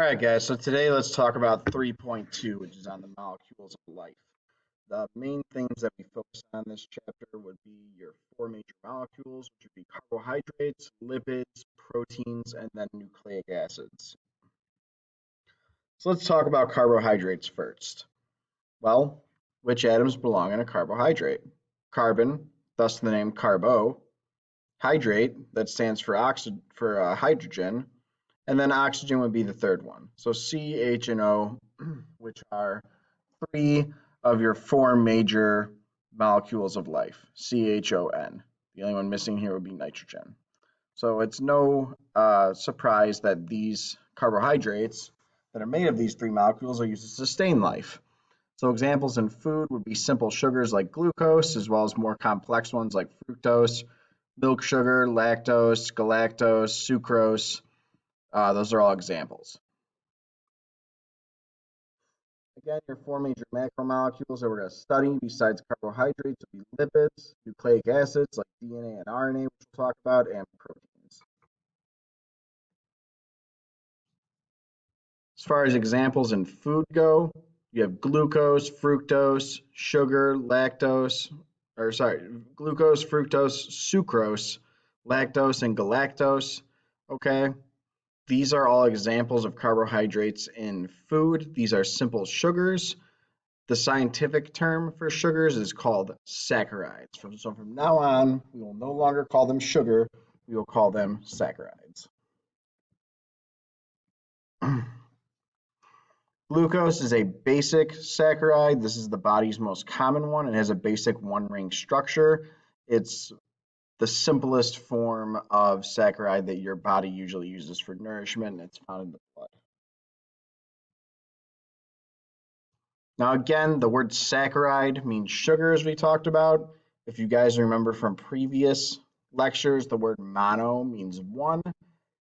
All right, guys, so today let's talk about 3.2, which is on the molecules of life. The main things that we focus on in this chapter would be your four major molecules, which would be carbohydrates, lipids, proteins, and then nucleic acids. So let's talk about carbohydrates first. Well, which atoms belong in a carbohydrate? Carbon, thus the name carbo, hydrate, that stands for hydrogen, and then oxygen would be the third one. So C, H, and O, which are three of your four major molecules of life, CHON. The only one missing here would be nitrogen. So it's no surprise that these carbohydrates that are made of these three molecules are used to sustain life. So examples in food would be simple sugars like glucose, as well as more complex ones like fructose, milk sugar, lactose, galactose, sucrose. Those are all examples. Again, your four major macromolecules that we're going to study besides carbohydrates would be lipids, nucleic acids like DNA and RNA, which we'll talk about, and proteins. As far as examples in food go, you have glucose, fructose, sugar, glucose, fructose, sucrose, lactose, and galactose. Okay, these are all examples of carbohydrates in food. These are simple sugars. The scientific term for sugars is called saccharides. So from now on, we will no longer call them sugar, we will call them saccharides. Glucose is a basic saccharide. This is the body's most common one. It has a basic one-ring structure. It's the simplest form of saccharide that your body usually uses for nourishment, and it's found in the blood. Now again, the word saccharide means sugar, as we talked about. If you guys remember from previous lectures, the word mono means one.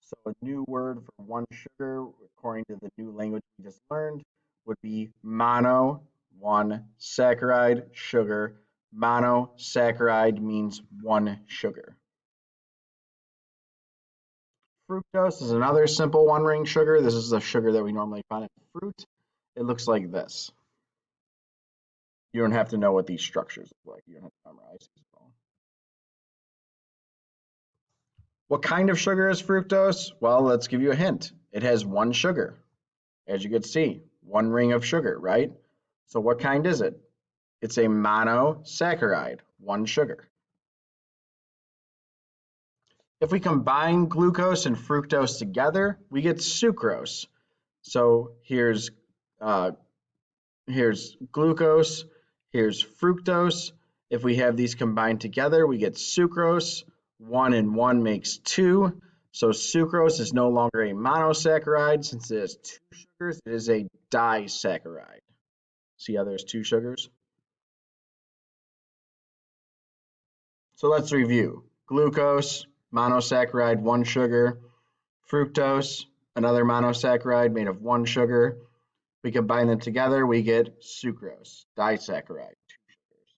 So a new word for one sugar, according to the new language we just learned, would be mono, one, saccharide, sugar. Monosaccharide means one sugar. Fructose is another simple one-ring sugar. This is the sugar that we normally find in fruit. It looks like this. You don't have to know what these structures look like. You don't have to memorize these at all. What kind of sugar is fructose? Well, let's give you a hint. It has one sugar. As you can see, one ring of sugar, right? So what kind is it? It's a monosaccharide, one sugar. If we combine glucose and fructose together, we get sucrose. So here's glucose, here's fructose. If we have these combined together, we get sucrose. 1 and 1 makes 2. So sucrose is no longer a monosaccharide. Since it has two sugars, it is a disaccharide. See how there's two sugars? So let's review. Glucose, monosaccharide, one sugar. Fructose, another monosaccharide made of one sugar. We combine them together, we get sucrose, disaccharide, two sugars.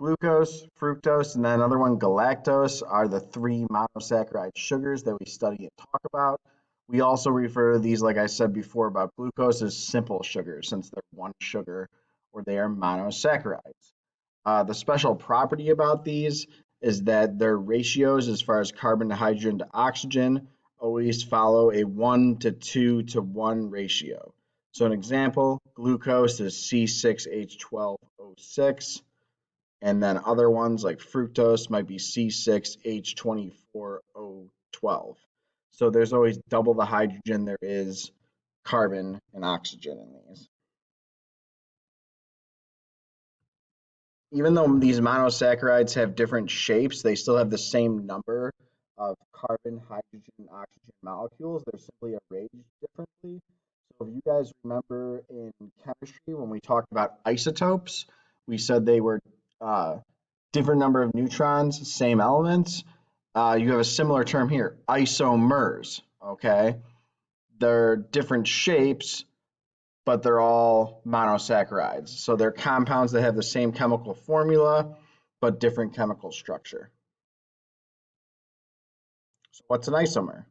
Glucose, fructose, and then another one, galactose, are the three monosaccharide sugars that we study and talk about. We also refer to these, like I said before about glucose, as simple sugars, since they're one sugar or they are monosaccharides. The special property about these is that their ratios as far as carbon to hydrogen to oxygen always follow a 1 to 2 to 1 ratio. So an example, glucose is C6H12O6, and then other ones like fructose might be C6H24O12. So there's always double the hydrogen there is carbon and oxygen in these. Even though these monosaccharides have different shapes, they still have the same number of carbon, hydrogen, and oxygen molecules. They're simply arranged differently. So if you guys remember in chemistry when we talked about isotopes, we said they were different number of neutrons, same elements. You have a similar term here, isomers, okay? They're different shapes, but they're all monosaccharides. So they're compounds that have the same chemical formula, but different chemical structure. So what's an isomer?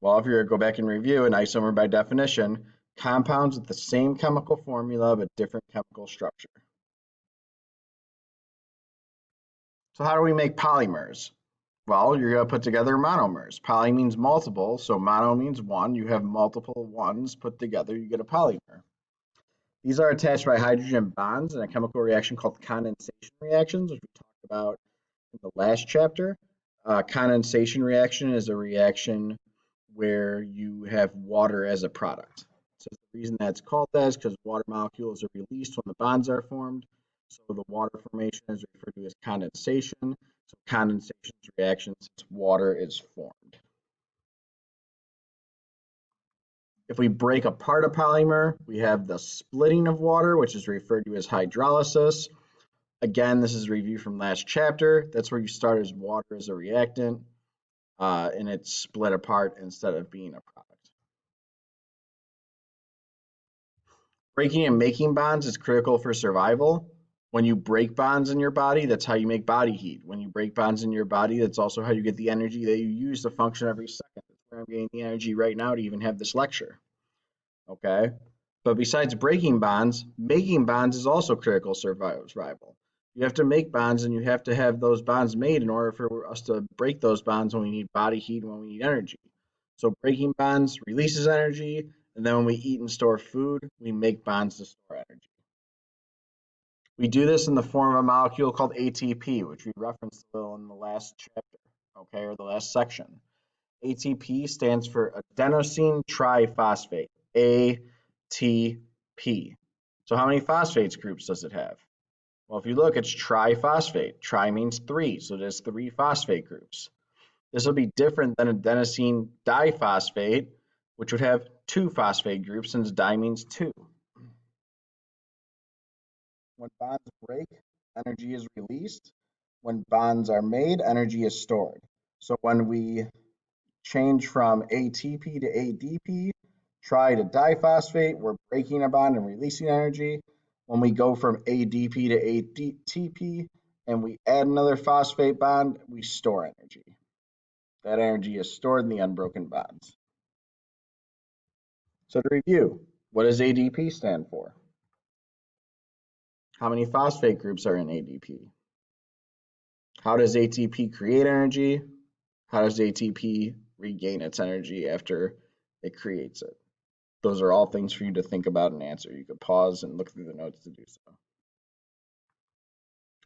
Well, if you're to go back and review, an isomer by definition, compounds with the same chemical formula but different chemical structure. So how do we make polymers? Well, you're going to put together monomers. Poly means multiple, so mono means one. You have multiple ones put together, you get a polymer. These are attached by hydrogen bonds in a chemical reaction called condensation reactions, which we talked about in the last chapter. Condensation reaction is a reaction where you have water as a product. So the reason that's called that is because water molecules are released when the bonds are formed. So the water formation is referred to as condensation. So condensation is a reaction since water is formed. If we break apart a polymer, we have the splitting of water, which is referred to as hydrolysis. Again, this is a review from last chapter. That's where you start as water as a reactant, and it's split apart instead of being a product. Breaking and making bonds is critical for survival. When you break bonds in your body, that's how you make body heat. When you break bonds in your body, that's also how you get the energy that you use to function every second. That's where I'm getting the energy right now to even have this lecture. Okay? But besides breaking bonds, making bonds is also critical survival. You have to make bonds and you have to have those bonds made in order for us to break those bonds when we need body heat and when we need energy. So breaking bonds releases energy, and then when we eat and store food, we make bonds to store energy. We do this in the form of a molecule called ATP, which we referenced a little in the last chapter, okay, or the last section. ATP stands for adenosine triphosphate, ATP. So how many phosphates groups does it have? Well, if you look, it's triphosphate. Tri means three, so there's three phosphate groups. This will be different than adenosine diphosphate, which would have two phosphate groups since di means two. When bonds break, energy is released. When bonds are made, energy is stored. So when we change from ATP to ADP, tri to diphosphate, we're breaking a bond and releasing energy. When we go from ADP to ATP and we add another phosphate bond, we store energy. That energy is stored in the unbroken bonds. So to review, what does ADP stand for? How many phosphate groups are in ADP? How does ATP create energy? How does ATP regain its energy after it creates it? Those are all things for you to think about and answer. You could pause and look through the notes to do so.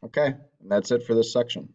Okay, and that's it for this section.